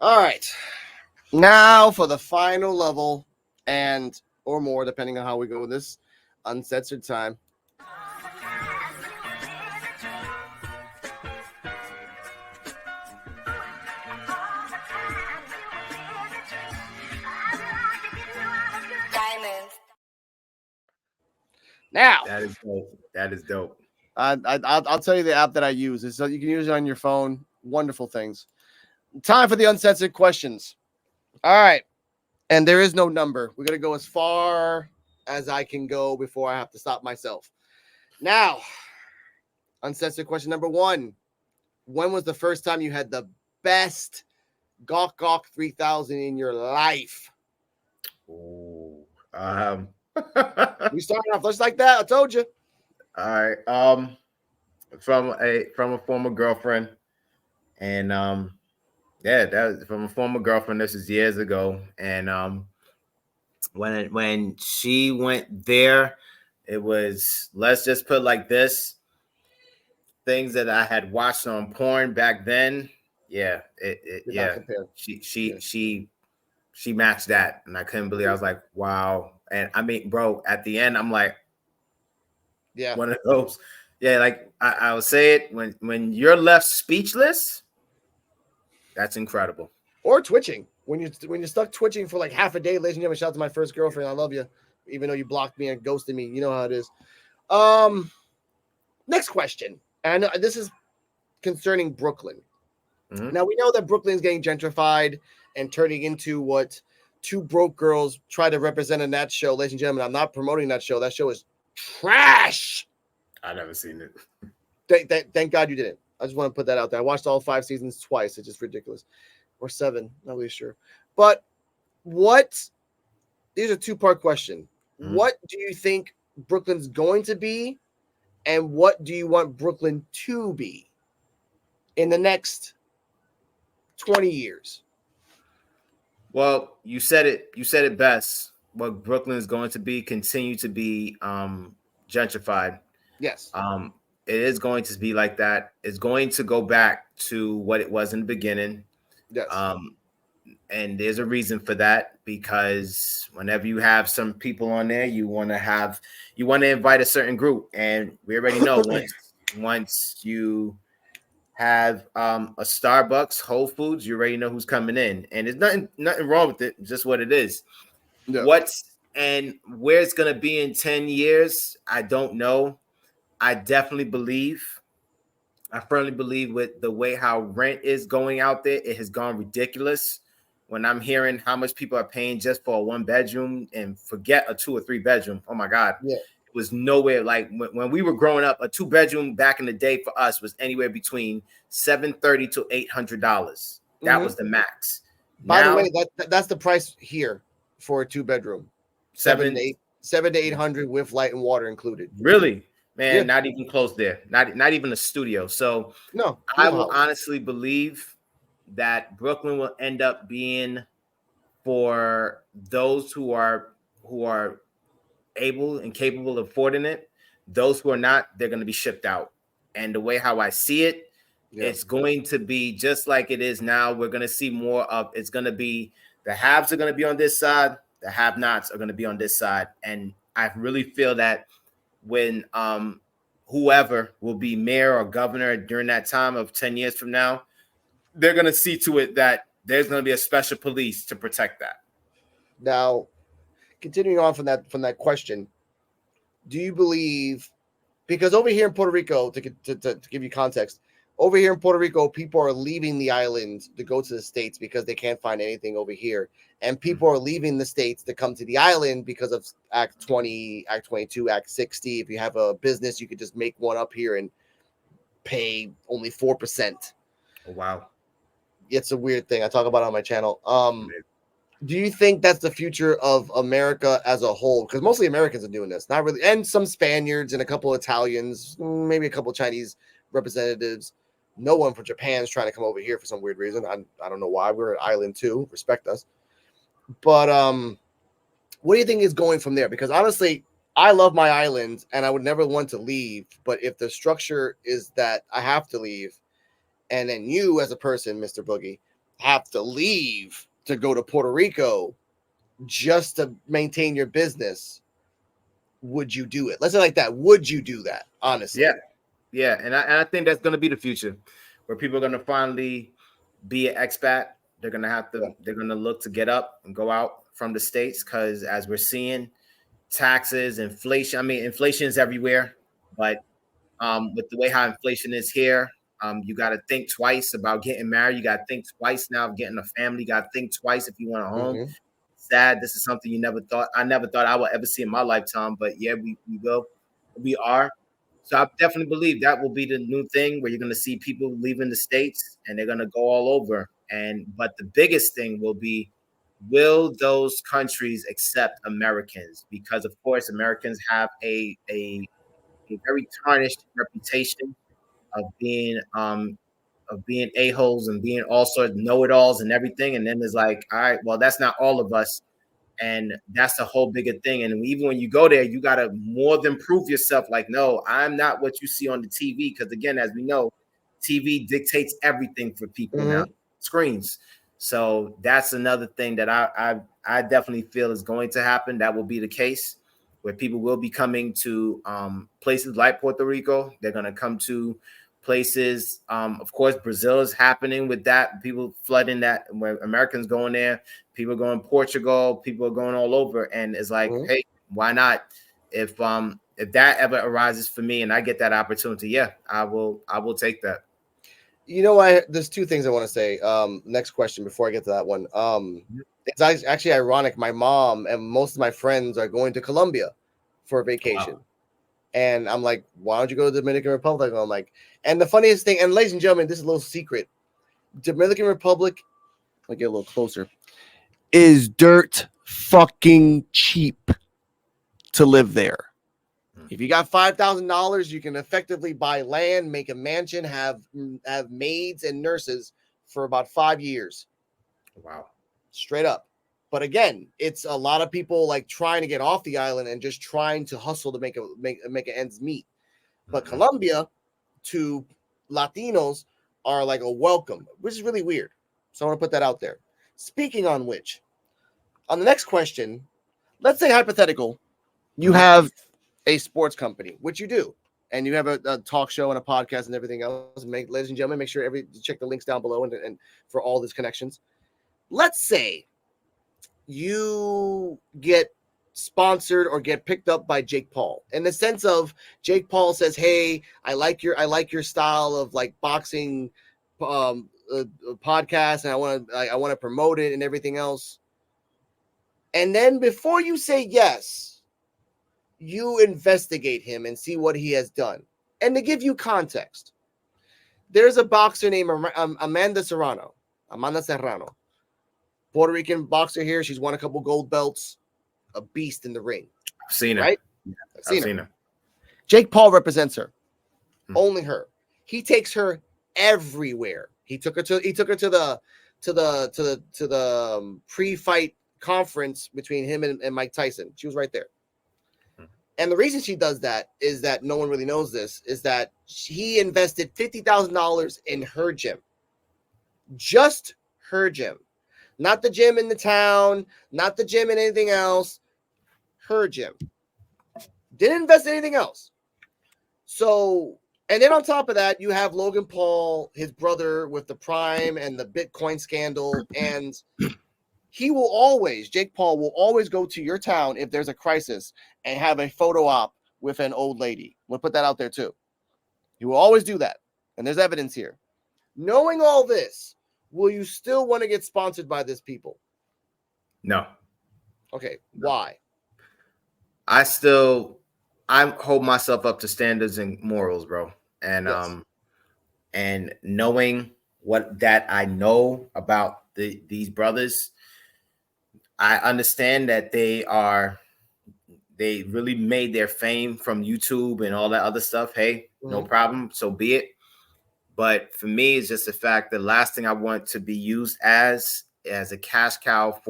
All right. Now for the final level and or more, depending on how we go with this uncensored time. Now, That is dope. That is dope. I'll tell you the app that I use. It's so you can use it on your phone. Wonderful things. Time for the uncensored questions. All right. And there is no number. We're going to go as far as I can go before I have to stop myself. Now, uncensored question number 1. When was the first time you had the best Gawk Gawk 3000 in your life? Ooh. We started off just like that. I told you. All right. From a former girlfriend, and yeah, that was from a former girlfriend. This is years ago, and when she went there, it was, let's just put it like this: things that I had watched on porn back then. Yeah, yeah. She matched that, and I couldn't believe. I was like, wow. And I mean, bro, at the end, I'm like, yeah, one of those. Yeah, like I would say it when you're left speechless. That's incredible. Or twitching when you're stuck twitching for like half a day. Ladies and gentlemen, shout out to my first girlfriend. I love you, even though you blocked me and ghosted me. You know how it is. Next question, and this is concerning Brooklyn. Mm-hmm. Now we know that Brooklyn is getting gentrified and turning into what two broke girls try to represent in that show. Ladies and gentlemen, I'm not promoting that show. That show is trash. I've never seen it. Thank God you didn't. I just want to put that out there. I watched all 5 seasons twice. It's just ridiculous. Or 7, not really sure. But these are 2-part question. Mm-hmm. What do you think Brooklyn's going to be? And what do you want Brooklyn to be in the next 20 years? Well, you said it. You said it best. What Brooklyn is going to be, continue to be gentrified. Yes. It is going to be like that. It's going to go back to what it was in the beginning. Yes. And there's a reason for that, because whenever you have some people on there, you want to invite a certain group, and we already know once you have a Starbucks, Whole Foods, you already know who's coming in, and there's nothing wrong with it. Just what it is. Yeah. And where it's gonna be in 10 years, I don't know. I firmly believe with the way how rent is going out there, it has gone ridiculous. When I'm hearing how much people are paying just for a 1-bedroom, and forget a 2 or 3 bedroom. Oh my God. Yeah. It was nowhere like when we were growing up, a 2-bedroom back in the day for us was anywhere between $730 to $800. That was the max. By the way, that's the price here for a 2-bedroom. 7 to 800 with light and water included. Really? Man, yeah. Not even close there. Not even a studio. So no, I will honestly believe that Brooklyn will end up being for those who are able and capable of affording it. Those who are not, they're going to be shipped out. And the way how I see it, it's going to be just like it is now. We're going to see more of, it's going to be, the haves are going to be on this side, the have-nots are going to be on this side. And I really feel that when whoever will be mayor or governor during that time of 10 years from now, they're going to see to it that there's going to be a special police to protect that. Now, continuing on from that question, do you believe, because over here in Puerto Rico, to give you context, over here in Puerto Rico, people are leaving the island to go to the States because they can't find anything over here. And people are leaving the States to come to the island because of Act 20, Act 22, Act 60. If you have a business, you could just make one up here and pay only 4%. Oh, wow. It's a weird thing. I talk about it on my channel. Do you think that's the future of America as a whole? Because mostly Americans are doing this, not really, and some Spaniards and a couple of Italians, maybe a couple of Chinese representatives. No one from Japan is trying to come over here for some weird reason. I don't know why. We're an island too. Respect us. But what do you think is going from there? Because honestly, I love my island and I would never want to leave. But if the structure is that I have to leave, and then you as a person, Mr. Boogie, have to leave to go to Puerto Rico just to maintain your business, would you do it? Let's say like that. Would you do that? Honestly. Yeah. And I think that's going to be the future, where people are going to finally be an expat. They're going to have to, they're going to look to get up and go out from the States, because as we're seeing, taxes, inflation. I mean, inflation is everywhere, but with the way how inflation is here, you got to think twice about getting married. You got to think twice now of getting a family. You got to think twice if you want a home. Mm-hmm. Sad. This is something I never thought I would ever see in my lifetime, but yeah, we will. We are. So I definitely believe that will be the new thing, where you're going to see people leaving the States and they're going to go all over. But the biggest thing will be, will those countries accept Americans? Because of course, Americans have a very tarnished reputation of being a-holes and being all sorts of know-it-alls and everything. And then there's like, all right, well, that's not all of us. And that's a whole bigger thing. And even when you go there, you got to more than prove yourself. Like, no, I'm not what you see on the TV. Because again, as we know, TV dictates everything for people now, screens. So that's another thing that I definitely feel is going to happen. That will be the case, where people will be coming to places like Puerto Rico. They're going to come to places. Of course, Brazil is happening with that. People flooding that, where Americans going there. People going Portugal. People are going all over, and it's like, hey, why not? If that ever arises for me and I get that opportunity, yeah, I will take that. You know, there's two things I want to say. Next question before I get to that one. It's actually ironic. My mom and most of my friends are going to Colombia for a vacation. Wow. And I'm like, why don't you go to the Dominican Republic? And I'm like, and the funniest thing, and ladies and gentlemen, this is a little secret. Dominican Republic, I'll get a little closer, is dirt fucking cheap to live there. If you got $5,000, you can effectively buy land, make a mansion, have maids and nurses for about 5 years. Wow. Straight up. But again, it's a lot of people like trying to get off the island and just trying to hustle to make ends meet. But Colombia, to Latinos, are like a welcome, which is really weird. So I want to put that out there. Speaking on which, on the next question, let's say hypothetical, you have a sports company, which you do, and you have a talk show and a podcast and everything else. Ladies and gentlemen, make sure check the links down below and for all these connections. Let's say you get sponsored or get picked up by Jake Paul, in the sense of Jake Paul says, "Hey, I like your style of like boxing podcast, and I want to promote it and everything else." And then before you say yes, you investigate him and see what he has done. And to give you context, there's a boxer named Amanda Serrano, Puerto Rican boxer here. She's won a couple gold belts, a beast in the ring. I've seen her. Right? Yeah, I've seen her. Jake Paul represents her. Only her. He takes her everywhere. He took her to the pre-fight conference between him and Mike Tyson. She was right there. And the reason she does that is that no one really knows this, is that he invested $50,000 in her gym. Just her gym. Not the gym in the town, not the gym in anything else. Her gym. Didn't invest in anything else. So, and then on top of that, you have Logan Paul, his brother, with the Prime and the Bitcoin scandal. And Jake Paul will always go to your town if there's a crisis and have a photo op with an old lady. We'll put that out there too. He will always do that. And there's evidence here. Knowing all this, will you still want to get sponsored by this people? No. Okay. Why? I hold myself up to standards and morals, bro. And yes. And knowing what that I know about these brothers, I understand that they really made their fame from YouTube and all that other stuff. Hey, no problem. So be it. But for me, it's just the fact that the last thing I want to be used as a cash cow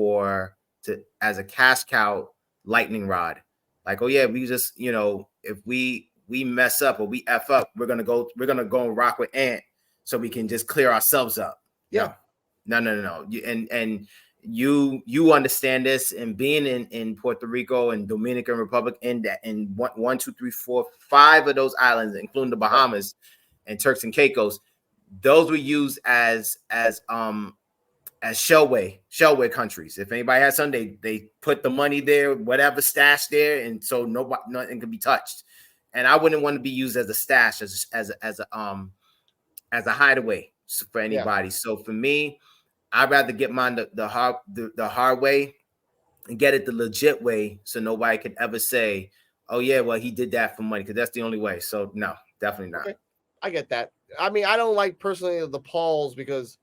as a cash cow lightning rod. Like, oh yeah, we just, if we mess up or we F up, we're gonna go and rock with Ant so we can just clear ourselves up. Yeah. No. You understand this, and being in Puerto Rico and Dominican Republic, in 1, 2, 3, 4, 5 of those islands, including the Bahamas and Turks and Caicos, those were used as shellway countries. If anybody has something, they put the money there, whatever, stashed there, and so nothing can be touched. And I wouldn't want to be used as a stash, as a hideaway for anybody. So for me, I'd rather get mine the hard way and get it the legit way, so nobody could ever say, "Oh yeah, well he did that for money," because that's the only way. So no, definitely not. Okay. I get that. I mean, I don't like personally the Pauls because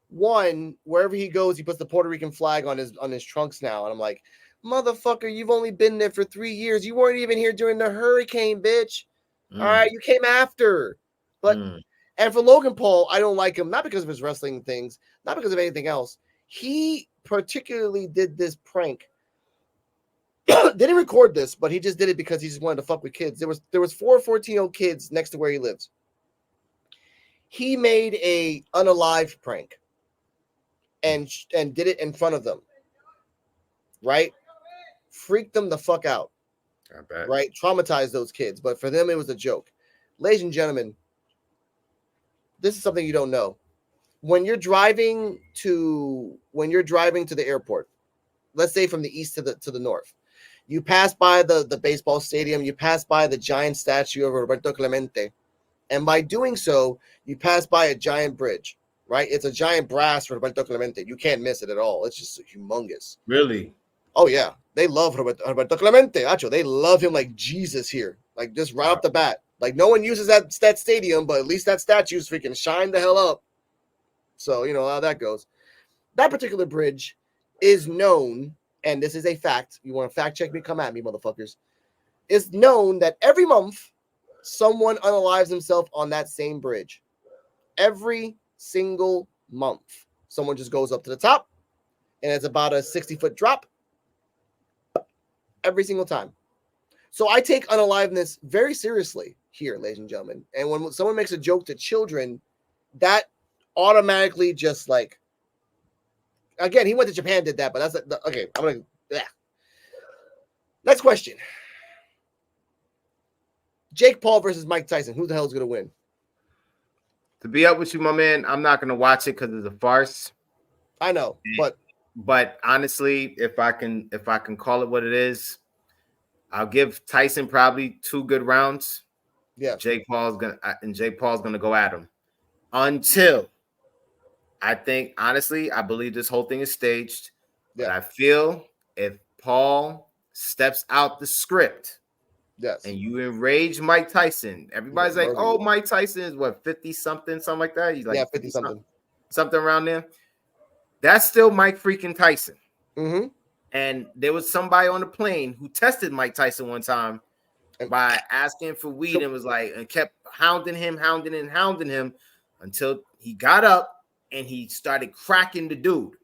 one, wherever he goes, he puts the Puerto Rican flag on his trunks now, and I'm like, motherfucker, you've only been there for 3 years. You weren't even here during the hurricane, bitch. All right, you came after. But and for Logan Paul, I don't like him, not because of his wrestling things, not because of anything else. He particularly did this prank. Didn't record this, but he just did it because he just wanted to fuck with kids. There was 4 14-year-old kids next to where he lives. He made a unalive prank and did it in front of them. Right? Freaked them the fuck out. Right? Traumatized those kids, but for them it was a joke. Ladies and gentlemen, this is something you don't know. When you're driving to the airport, let's say from the east to the north, you pass by the baseball stadium, you pass by the giant statue of Roberto Clemente, and by doing so, you pass by a giant bridge, right? It's a giant brass for Roberto Clemente. You can't miss it at all. It's just humongous. Really? Oh yeah, they love Roberto Clemente. Acho, they love him like Jesus here, like just right off the bat. Like no one uses that stadium, but at least that statue's freaking shine the hell up. So you know how that goes. That particular bridge is known, and this is a fact. You want to fact check me? Come at me, motherfuckers. It's known that every month someone unalives himself on that same bridge. Every single month, someone just goes up to the top, and it's about a 60-foot drop. Every single time. So I take unaliveness very seriously here, ladies and gentlemen. And when someone makes a joke to children, that automatically just like, again, he went to Japan, did that, but that's okay. I'm gonna, yeah. Next question. Jake Paul versus Mike Tyson. Who the hell is gonna win? To be up with you, my man, I'm not gonna watch it because it's a farce. I know, but honestly, if I can call it what it is, I'll give Tyson probably 2 good rounds. Yeah. Jake Paul's gonna go at him until I think, honestly, I believe this whole thing is staged. Yeah. But I feel if Paul steps out the script, yes, and you enrage Mike Tyson, everybody's like, "Oh, Mike Tyson is what, 50 something like that." He's like 50 something around there. That's still Mike freaking Tyson. Mm-hmm. And there was somebody on the plane who tested Mike Tyson one time by asking for weed and was like, and kept hounding him until he got up and he started cracking the dude.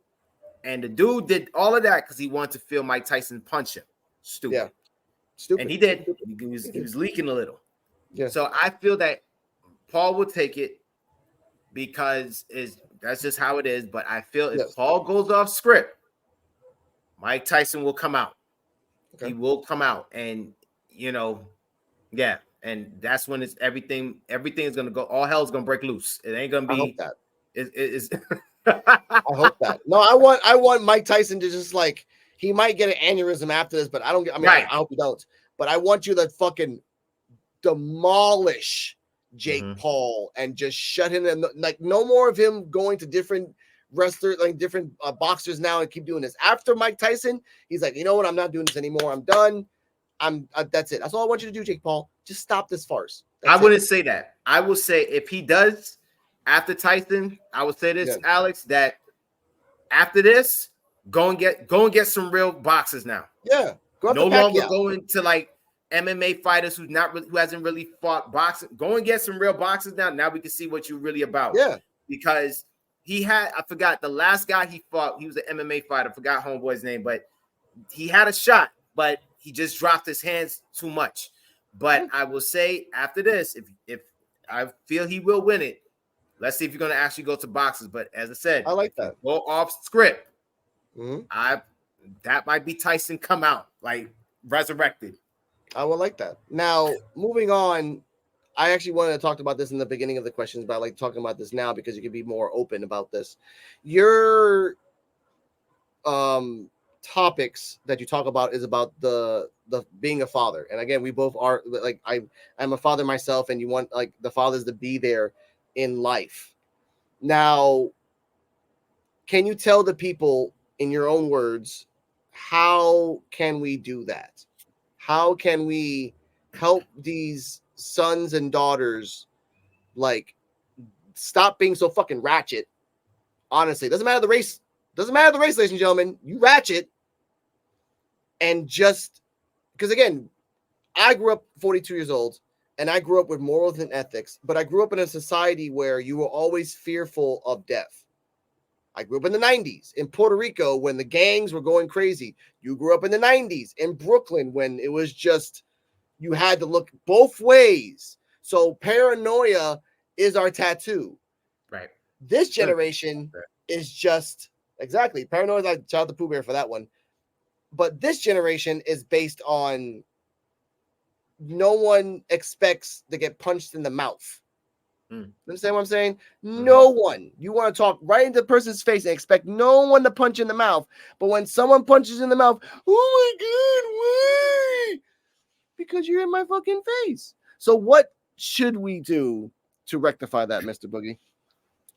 And the dude did all of that because he wanted to feel Mike Tyson punch him. Stupid. Yeah. Stupid. And he did. He was leaking a little. Yeah. So I feel that Paul will take it because that's just how it is. But I feel if Paul goes off script, Mike Tyson will come out. Okay. He will come out, and yeah, and that's when it's everything is gonna go. All hell's gonna break loose. It ain't gonna be. I hope that. It's I hope that. No, I want Mike Tyson to just like, he might get an aneurysm after this, but I don't get. I mean, right. I hope he don't. But I want you to fucking demolish Jake Paul and just shut him in. Like no more of him going to different wrestlers, like different boxers now, and keep doing this. After Mike Tyson, he's like, you know what? I'm not doing this anymore. I'm done. That's it. That's all I want you to do, Jake Paul. Just stop this farce. I wouldn't say that. I will say if he does after Tyson, I would say this, Alex, that after this, go and get some real boxers now. Yeah. No longer going to like MMA fighters who hasn't really fought boxing. Go and get some real boxers now. Now we can see what you're really about. Yeah. Because I forgot the last guy he fought. He was an MMA fighter. I forgot homeboy's name, but he had a shot, but he just dropped his hands too much. But I will say after this, if I feel he will win it, Let's see if you're going to actually go to boxes. But as I said, I like if you that. go off script, Mm-hmm. that might be Tyson come out like resurrected. I would like that. Now, moving on, I actually wanted to talk about this in the beginning of the questions, but I like talking about this now because you can be more open about this. Your topics that you talk about is about the being a father, and again, we both are like I'm a father myself, and you want like the fathers to be there in life. Now, can you tell the people in your own words how can we do that? How can we help these sons and daughters like stop being so fucking ratchet? Honestly, doesn't matter the race. Doesn't matter the race, ladies and gentlemen. You ratchet and just because again, I grew up 42 years old and I grew up with morals and ethics, but I grew up in a society where you were always fearful of death. I grew up in the 90s in Puerto Rico when the gangs were going crazy. You grew up in the 90s in Brooklyn when it was just you had to look both ways. So paranoia is our tattoo. Right. This generation is just exactly paranoia. Like shout out to Pooh Bear for that one. But this generation is based on no one expects to get punched in the mouth. Understand what I'm saying? No one. You want to talk right into the person's face and expect no one to punch in the mouth. But when someone punches in the mouth, oh my God, why? Because you're in my fucking face. So what should we do to rectify that, Mr. Boogie?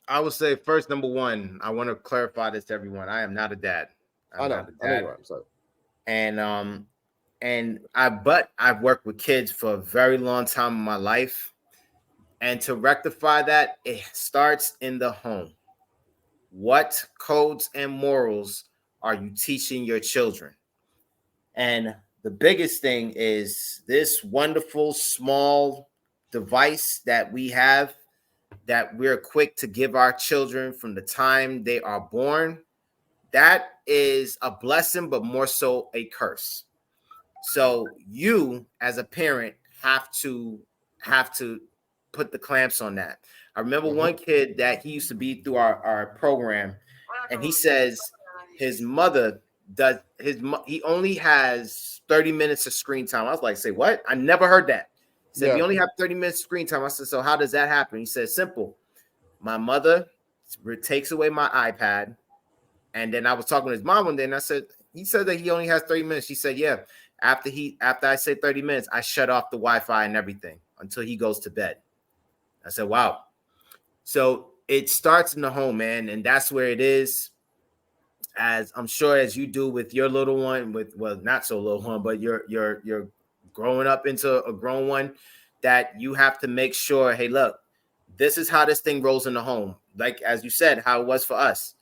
I would say first, number one, I want to clarify this to everyone. I am not a dad. I know you are. I'm sorry. But I've worked with kids for a very long time in my life. And to rectify that, it starts in the home. What codes and morals are you teaching your children? And the biggest thing is this wonderful small device that we have that we're quick to give our children from the time they are born. That is a blessing, but more so a curse. So you as a parent have to put the clamps on that. I remember one kid that he used to be through our program, and he says his mother he only has 30 minutes of screen time. I was like, say what? I never heard that. He said, we only have 30 minutes of screen time. I said, so how does that happen? He said, simple. My mother takes away my iPad. And then I was talking to his mom one day, and I said, he said that he only has 30 minutes. She said, yeah. After I say 30 minutes, I shut off the Wi-Fi and everything until he goes to bed. I said, wow. So it starts in the home, man. And that's where it is. As I'm sure as you do with your little one, not so little one, but you're growing up into a grown one, that you have to make sure, hey, look, this is how this thing rolls in the home. Like, as you said, how it was for us.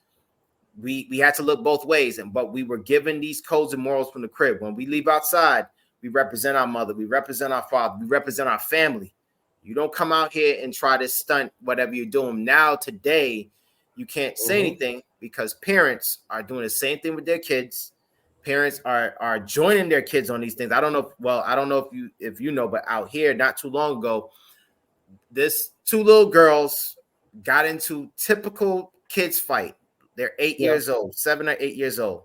We had to look both ways, but we were given these codes and morals from the crib. When we leave outside, we represent our mother, we represent our father, we represent our family. You don't come out here and try to stunt whatever you're doing. Now, today, you can't say anything because parents are doing the same thing with their kids. Parents are joining their kids on these things. I don't know if you know, but out here, not too long ago, this two little girls got into typical kids fight. They're 8 years old, 7 or 8 years old.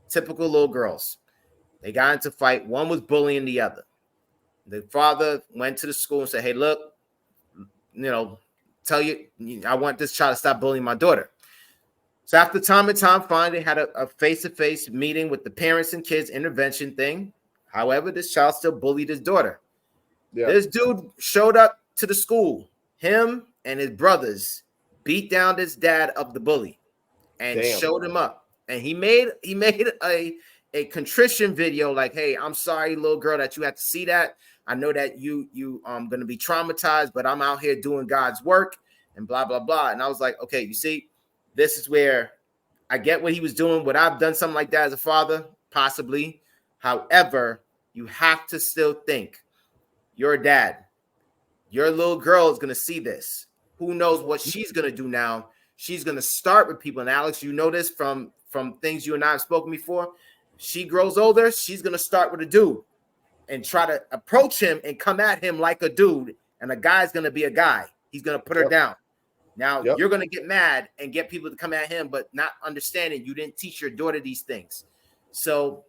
Typical little girls. They got into fight. One was bullying the other. The father went to the school and said, hey, look, I want this child to stop bullying my daughter. So after time and time, finally, they had a face-to-face meeting with the parents and kids intervention thing. However, this child still bullied his daughter. Yeah. This dude showed up to the school. Him and his brothers beat down this dad of the bully and showed him up. And he made a contrition video like, hey, I'm sorry, little girl, that you had to see that. I know that you going to be traumatized, but I'm out here doing God's work and blah, blah, blah. And I was like, okay, you see, this is where I get what he was doing. Would I have done something like that as a father? Possibly. However, you have to still think your dad, your little girl is going to see this. Who knows what she's going to do now? She's going to start with people. And Alex, you know this from things you and I have spoken before. She grows older. She's going to start with a dude and try to approach him and come at him like a dude. And a guy's going to be a guy. He's going to put her down. Now Yep. you're going to get mad and get people to come at him, but not understanding you didn't teach your daughter these things. So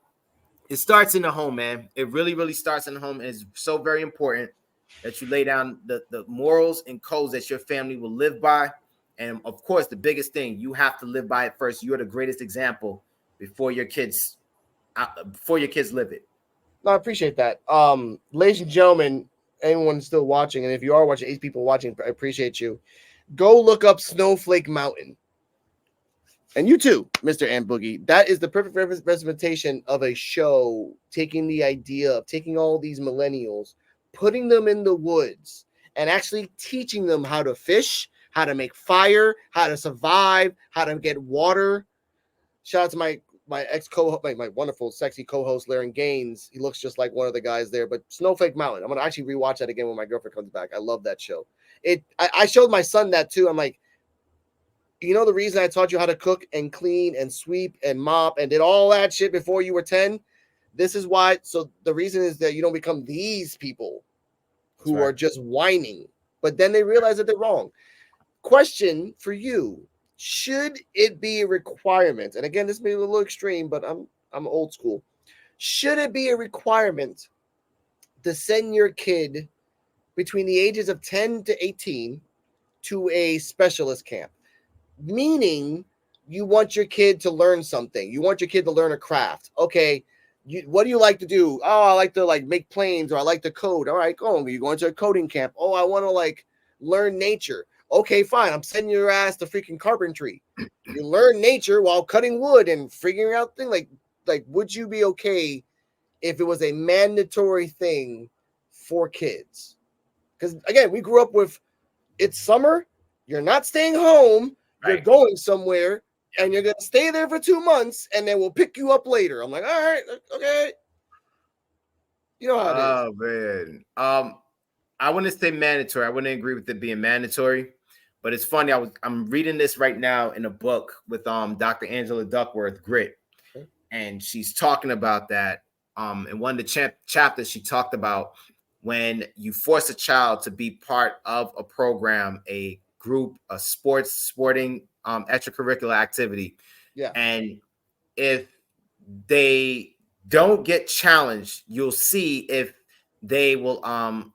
it starts in the home, man. It really, really starts in the home. And it's so very important that you lay down the morals and codes that your family will live by. And of course, the biggest thing, you have to live by it first. You're the greatest example before your kids live it. No, I appreciate that. Ladies and gentlemen, anyone still watching, and if you are watching, 8 people watching, I appreciate you. Go look up Snowflake Mountain. And you too, Mr. and Boogie. That is the perfect representation of a show taking the idea of taking all these millennials, putting them in the woods, and actually teaching them how to fish, how to make fire, how to survive, how to get water. Shout out to my ex co my wonderful sexy co-host Laren Gaines. He looks just like one of the guys there. But Snowflake Mountain, I'm gonna actually rewatch that again when my girlfriend comes back. I love that show. I showed my son that too. I'm like, you know, the reason I taught you how to cook and clean and sweep and mop and did all that shit before you were 10. This is why. So the reason is that you don't become these people who are just whining, but then they realize that they're wrong. Question for you: should it be a requirement? And again, this may be a little extreme, but I'm old school. Should it be a requirement to send your kid between the ages of 10 to 18 to a specialist camp? Meaning, you want your kid to learn something. You want your kid to learn a craft. Okay, what do you like to do? Oh, I like to make planes, or I like to code. All right, go. You going to a coding camp? Oh, I want to learn nature. Okay, fine. I'm sending your ass to freaking carpentry. You learn nature while cutting wood and figuring out things. Would you be okay if it was a mandatory thing for kids? Because again, we grew up with it's summer. You're not staying home. You're going somewhere, and you're going to stay there for 2 months, and then we'll pick you up later. I'm like, all right, okay. You know how it is. Oh, man. I wouldn't say mandatory. I wouldn't agree with it being mandatory. But it's funny. I'm reading this right now in a book with Dr. Angela Duckworth, Grit. Okay. And she's talking about that. In one of the chapters, she talked about when you force a child to be part of a program, a group, a sporting extracurricular activity. Yeah. And if they don't get challenged, you'll see if they will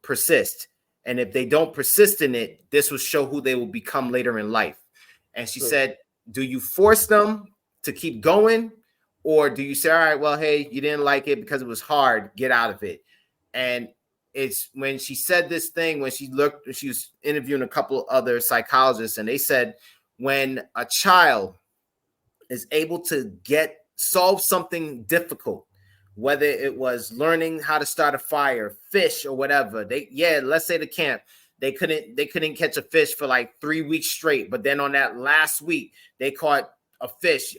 persist. And if they don't persist in it, this will show who they will become later in life. And she said, do you force them to keep going? Or do you say, all right, well, hey, you didn't like it because it was hard, get out of it. And it's when she said this thing, when she was interviewing a couple other psychologists, and they said when a child is able to solve something difficult, whether it was learning how to start a fire, fish, or whatever, let's say the camp, they couldn't catch a fish for 3 weeks straight, but then on that last week they caught a fish.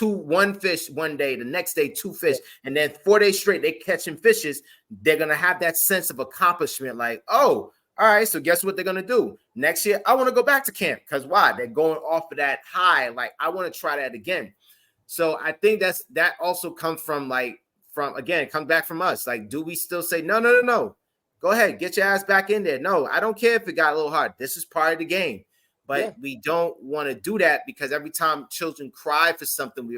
One fish one day, the next day 2 fish, and then 4 days straight they catching fishes. They're gonna have that sense of accomplishment, oh, all right, so guess what they're gonna do next year? I want to go back to camp. Because why? They're going off of that high, I want to try that again. So I think that also comes from it comes back from us. Do we still say no, go ahead, get your ass back in there? No, I don't care if it got a little hard. This is part of the game. But we don't want to do that, because every time children cry for something,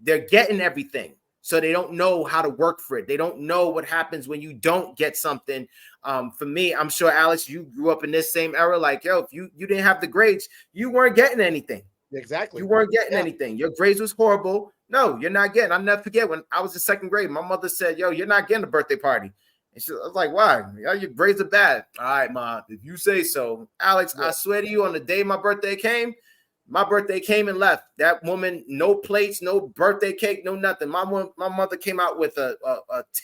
they're getting everything. So they don't know how to work for it. They don't know what happens when you don't get something. For me, I'm sure, Alex, you grew up in this same era. If you didn't have the grades, you weren't getting anything. Exactly. You weren't getting anything. Your grades was horrible. No, you're not getting. I'll never forget when I was in 2nd grade, my mother said, yo, you're not getting a birthday party. And I was like, why? Your grades are bad. All right, Mom, if you say so. Alex, I swear to you, on the day my birthday came and left. That woman, no plates, no birthday cake, no nothing. My mother came out with a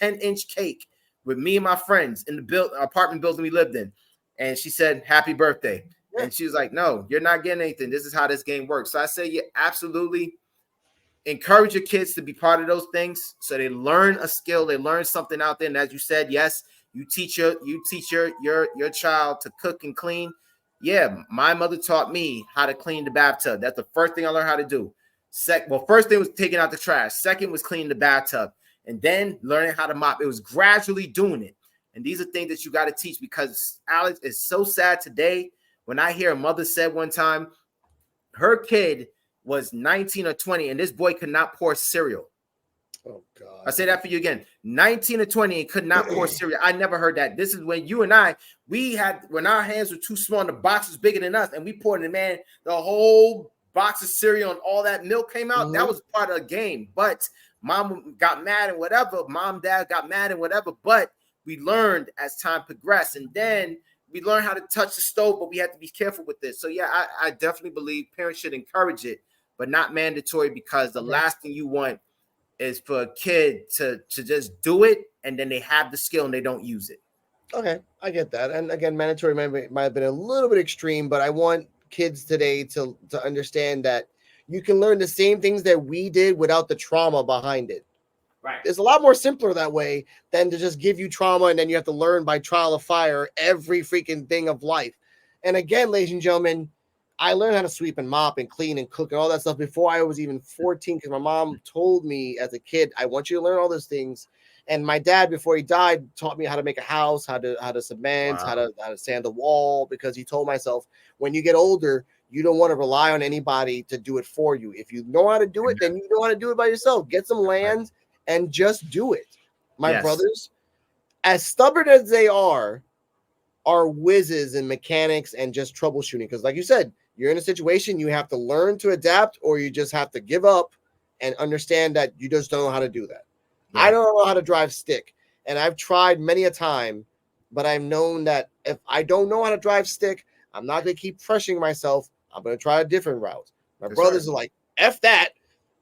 10-inch cake with me and my friends in the apartment building we lived in. And she said, happy birthday. Yeah. And she was like, no, you're not getting anything. This is how this game works. So I say, yeah, absolutely. Encourage your kids to be part of those things so they learn a skill, they learn something out there. And as you said, yes, you teach your child to cook and clean. Yeah, my mother taught me how to clean the bathtub. That's the first thing I learned how to do. First thing was taking out the trash. Second was cleaning the bathtub. And then learning how to mop. It was gradually doing it. And these are things that you got to teach, because, Alex, it's so sad today when I hear a mother said one time, her kid was 19 or 20, and this boy could not pour cereal. Oh God! I say that for you again. 19 or 20 and could not pour cereal. I never heard that. This is when you and I, when our hands were too small and the box was bigger than us, and we poured in, man, the whole box of cereal and all that milk came out. That was part of the game. But mom got mad and whatever. Mom, dad got mad and whatever. But we learned as time progressed, and then we learned how to touch the stove, but we had to be careful with this. So yeah, I definitely believe parents should encourage it, but not mandatory, because the last thing you want is for a kid to just do it and then they have the skill and they don't use it. Okay, I get that. And again, mandatory might have been a little bit extreme, but I want kids today to understand that you can learn the same things that we did without the trauma behind it. Right. It's a lot more simpler that way than to just give you trauma and then you have to learn by trial of fire every freaking thing of life. And again, ladies and gentlemen, I learned how to sweep and mop and clean and cook and all that stuff before I was even 14, because my mom told me as a kid, I want you to learn all those things. And my dad, before he died, taught me how to make a house, how to cement, how to sand the wall, because he told myself, when you get older, you don't want to rely on anybody to do it for you. If you know how to do it, then you know how to do it by yourself. Get some land and just do it. My brothers, as stubborn as they are whizzes in mechanics and just troubleshooting. Because like you said, you're in a situation, you have to learn to adapt, or you just have to give up and understand that you just don't know how to do that. Yeah. I don't know how to drive stick, and I've tried many a time, but I've known that if I don't know how to drive stick, I'm not going to keep pressuring myself. I'm going to try a different route. My brothers are like, F that.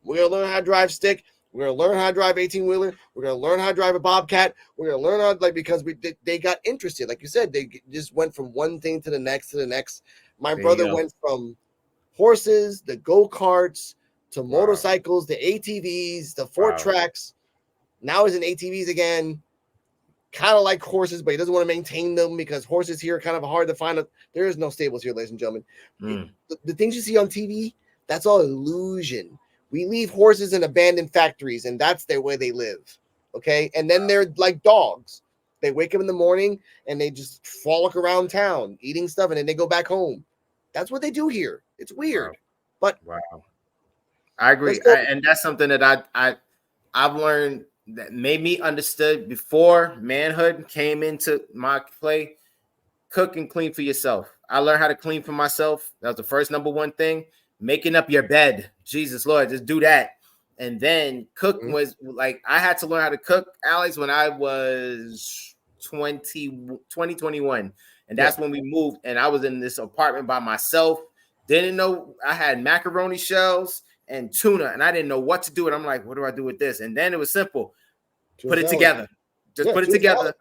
We're going to learn how to drive stick. We're going to learn how to drive 18-wheeler. We're going to learn how to drive a Bobcat. We're going to learn how to, because they got interested. Like you said, they just went from one thing to the next to the next. My brother went from horses, the go-karts, to motorcycles, the ATVs, the Ford Tracks. Now he's in ATVs again. Kind of like horses, but he doesn't want to maintain them because horses here are kind of hard to find. There is no stables here, ladies and gentlemen. The things you see on TV, that's all illusion. We leave horses in abandoned factories, and that's the way they live. Okay. And then they're like dogs. They wake up in the morning and they just frolic around town eating stuff, and then they go back home. That's what they do here. It's weird. But I agree. And that's something that I've learned that made me understood before manhood came into my play. Cook and clean for yourself. I learned how to clean for myself. That was the first number one thing. Making up your bed. Jesus Lord, just do that. And then cook was like, I had to learn how to cook, Alex, when I was 21. And that's when we moved. And I was in this apartment by myself. Didn't know I had macaroni shells and tuna, and I didn't know what to do. And I'm like, what do I do with this? And then it was simple. Put it together. Just put it together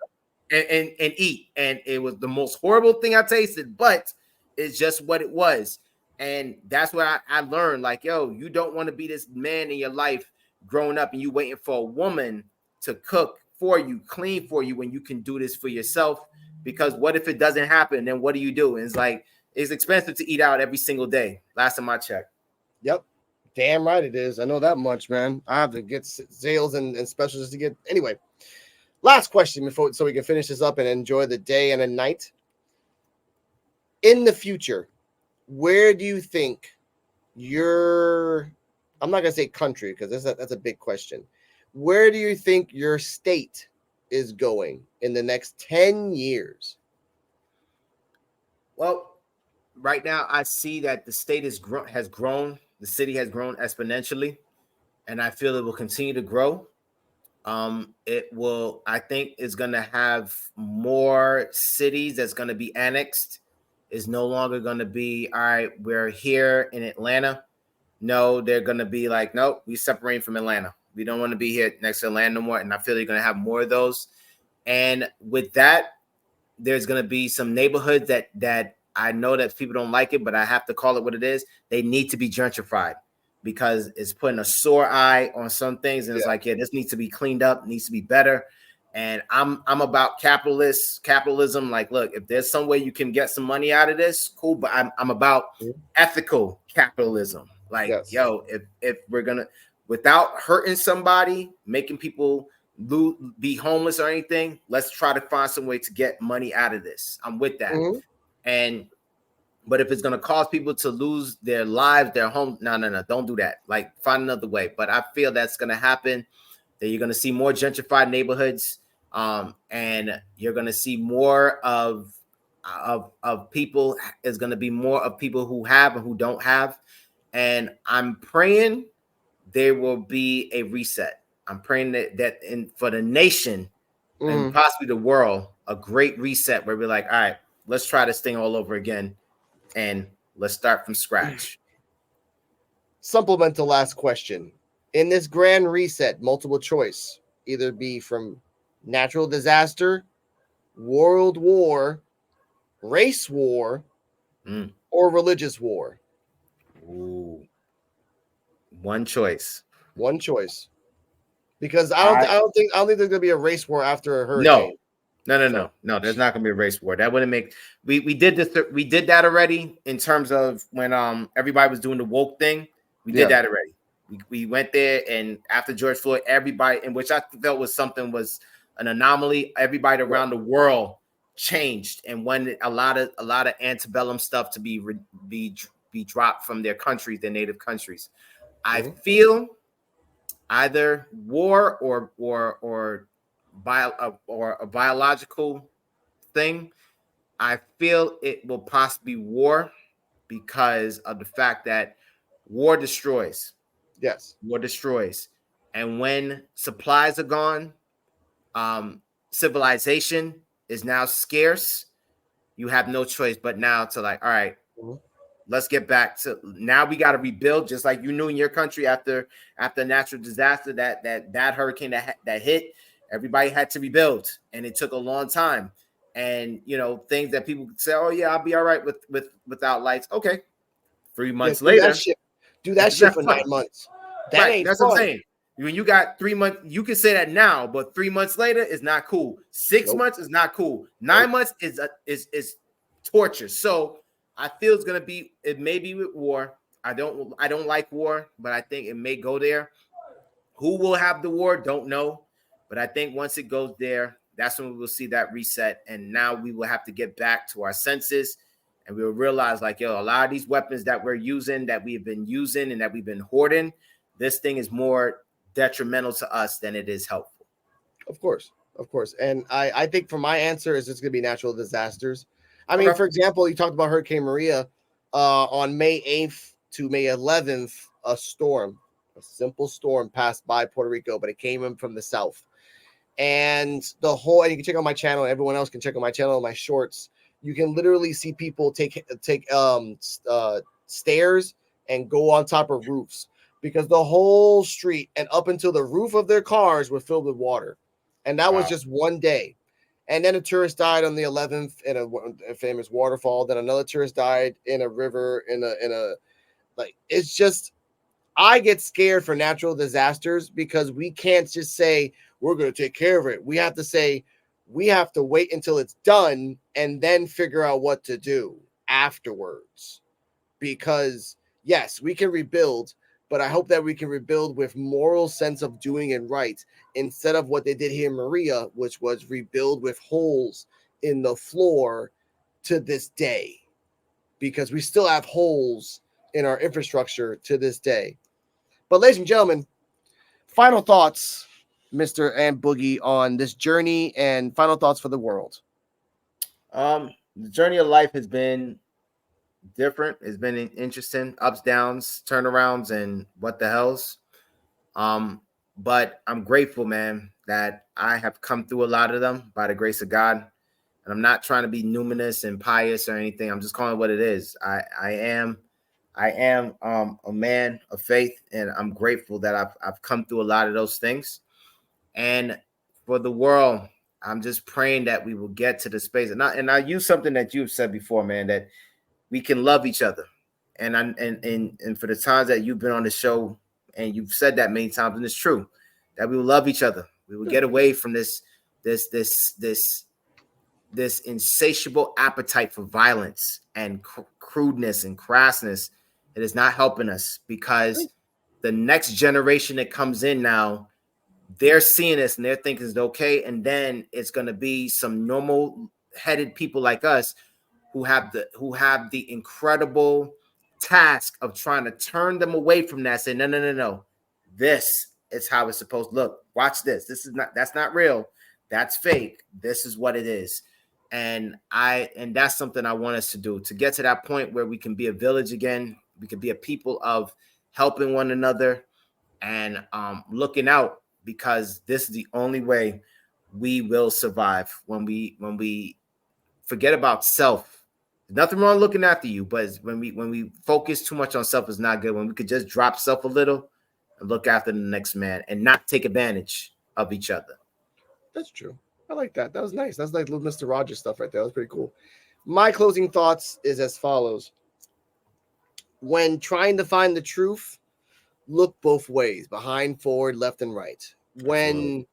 and eat. And it was the most horrible thing I tasted, but it's just what it was. And that's what I learned. Like, yo, you don't want to be this man in your life growing up and you waiting for a woman to cook for you, clean for you, when you can do this for yourself. Because what if it doesn't happen? Then what do you do? And it's like, it's expensive to eat out every single day. Last time I checked. Yep. Damn right it is. I know that much, man. I have to get sales and specials to get. Anyway, last question so we can finish this up and enjoy the day and a night. In the future, where do you think I'm not going to say country because that's a big question. Where do you think your state is going in the next 10 years? Well, right now I see that the state has grown. The city has grown exponentially, and I feel it will continue to grow. I think it's going to have more cities that's going to be annexed. It's no longer going to be, all right, we're here in Atlanta. No, they're going to be like, nope, we separate from Atlanta. We don't want to be here next to Atlanta no more. And I feel they're going to have more of those. And with that, there's going to be some neighborhoods that I know that people don't like it, but I have to call it what it is. They need to be gentrified because it's putting a sore eye on some things. And it's like, yeah, this needs to be cleaned up, needs to be better. And I'm about capitalism. Like, look, if there's some way you can get some money out of this, cool. But I'm about ethical capitalism. Like, yo, if we're going to, without hurting somebody, making people be homeless or anything, let's try to find some way to get money out of this. I'm with that. And But if it's going to cause people to lose their lives, their homes, no, don't do that. Like, find another way. But I feel that's going to happen. That you're going to see more gentrified neighborhoods, and you're going to see more of people. Is going to be more of people who have and who don't have. And I'm praying there will be a reset. I'm praying that for the nation and possibly the world, a great reset where we're like, all right, let's try this thing all over again. And let's start from scratch. Supplement the last question. In this grand reset, multiple choice, either be from natural disaster, world war, race war, or religious war. Ooh. One choice. One choice. Because I don't think there's gonna be a race war after a hurricane. No. There's not gonna be a race war. That wouldn't make. We did this. We did that already in terms of when everybody was doing the woke thing. We did that already. We went there, and after George Floyd, everybody, in which I felt was an anomaly. Everybody around the world changed and wanted a lot of antebellum stuff to be dropped from their countries, their native countries. I feel either war or a biological thing. I feel it will possibly be war because of the fact that war destroys. Yes, war destroys, and when supplies are gone, civilization is now scarce. You have no choice but now to like, all right, let's get back to now. We got to rebuild, just like you knew in your country after natural disaster, that hurricane that hit. Everybody had to rebuild, and it took a long time. And things that people could say, "Oh yeah, I'll be all right without lights." Okay, 3 months later, do that shit for 9 months. That ain't that's fun. what I'm saying. When you got 3 months, you can say that now, but 3 months later is not cool. 6 months is not cool. 9 months is torture. So I feel it may be with war. I don't like war, but I think it may go there. Who will have the war? Don't know. But I think once it goes there, that's when we will see that reset. And now we will have to get back to our senses. And we'll realize, like, a lot of these weapons that we're using, that we've been using and that we've been hoarding, this thing is more detrimental to us than it is helpful. Of course. And I think for my answer is it's going to be natural disasters. I mean, for example, you talked about Hurricane Maria. On May 8th to May 11th, a simple storm passed by Puerto Rico, but it came in from the south. And and you can check out my channel. Everyone else can check out my channel, my shorts. You can literally see people take stairs and go on top of roofs because the whole street and up until the roof of their cars were filled with water. And that was just one day. And then a tourist died on the 11th in a famous waterfall. Then another tourist died in a river it's just, I get scared for natural disasters because we can't just say we're going to take care of it. We have to say we have to wait until it's done and then figure out what to do afterwards. Because yes, we can rebuild, but I hope that we can rebuild with moral sense of doing it right instead of what they did here in Maria, which was rebuild with holes in the floor to this day, because we still have holes in our infrastructure to this day. But ladies and gentlemen, final thoughts, Mr. and Boogie, on this journey and final thoughts for the world. The journey of life has been different. It's been interesting, ups, downs, turnarounds, and what the hells. But I'm grateful, man, that I have come through a lot of them by the grace of God. And I'm not trying to be numinous and pious or anything. I'm just calling it what it is. I am a man of faith, and I'm grateful that I've come through a lot of those things. And for the world, I'm just praying that we will get to the space. And I use something that you've said before, man, that we can love each other. And for the times that you've been on the show, and you've said that many times, and it's true, that we will love each other. We will get away from this insatiable appetite for violence and crudeness and crassness. It is not helping us, because the next generation that comes in now, they're seeing this and they're thinking it's okay. And then it's going to be some normal headed people like us who have the incredible task of trying to turn them away from that. Say, no. This is how it's supposed to look. Watch this. That's not real. That's fake. This is what it is. And that's something I want us to do, to get to that point where we can be a village again. We can be a people of helping one another and looking out, because this is the only way we will survive. When we forget about self, there's nothing wrong looking after you, but when we focus too much on self is not good. When we could just drop self a little and look after the next man and not take advantage of each other. That's true. I like that. That was nice. That's like little Mr. Rogers stuff right there. That was pretty cool. My closing thoughts is as follows. When trying to find the truth, look both ways, behind, forward, left, and right. When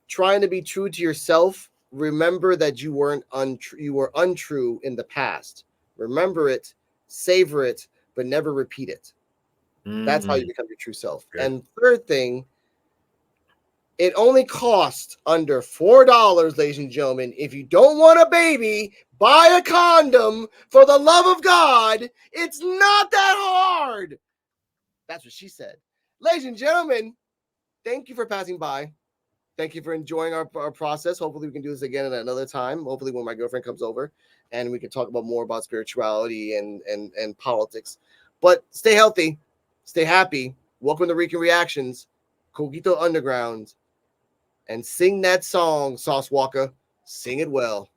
trying to be true to yourself, remember that you were untrue in the past. Remember it, savor it, but never repeat it. That's how you become your true self. Okay. And third thing, it only costs under $4, ladies and gentlemen. If you don't want a baby, buy a condom. For the love of God, it's not that hard. That's what she said. Ladies and gentlemen, thank you for passing by. Thank you for enjoying our process. Hopefully we can do this again at another time. Hopefully when my girlfriend comes over and we can talk about more about spirituality and politics. But stay healthy. Stay happy. Welcome to Rican Reactions. Coquito Underground. And sing that song, Sauce Walker. Sing it well.